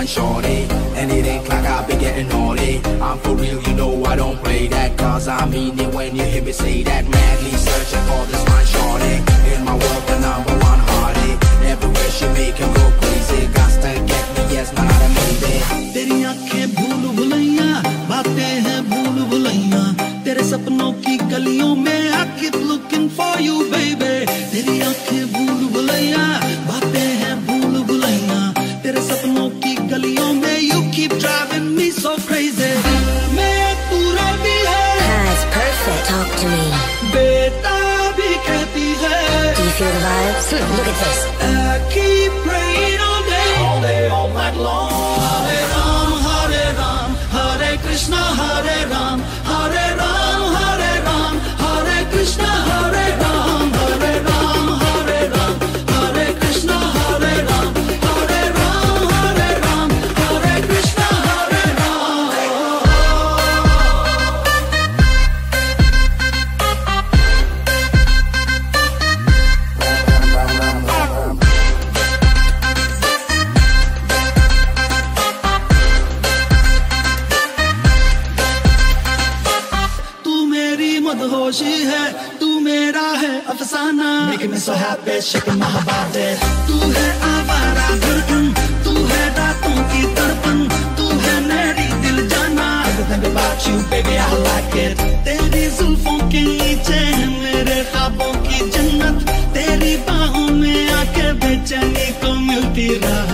one shorty, and it ain't like I be getting naughty. I'm for real, you know I don't play that, cause I mean it when you hear me say that. Madly searching for this one shorty, in my world the number one hearty. Everywhere she make him go crazy, got to get me, yes man I made it. तेरी आँखें भूल भुलैया, बातें हैं भूल भुलैया, तेरे सपनों की गलियों में I keep looking for you baby. तेरी आँखें भूल भुलैया, बातें हैं भूल भुलैया, तेरे सपनों की गलियों में you keep driving me so crazy. मैं पूरा भी है, That's perfect. Talk to me. बेटा भी कहती है. Do you feel the vibes? Look at this. I keep praying all day, all night long. Hare Krishna, Hare Ram, Hare Ram, Hare Ram, Hare Krishna, Hare Ram, Hare Ram, Hare Ram, Hare Krishna, Hare Ram, Hare Ram, Hare Ram, Hare Krishna, Hare Ram. मदहोशी है, तू मेरा है अफसाना, making me so happy, shaking my body. तू है आवारा धड़कन, तू है रातों की तड़पन, तू है मेरी दिल जाना. Everything about you, baby, I like it. तेरी जुल्फों के नीचे है मेरे ख्वाबों की जन्नत, तेरी बाहों में आके बेचैनी को मिलती रहा.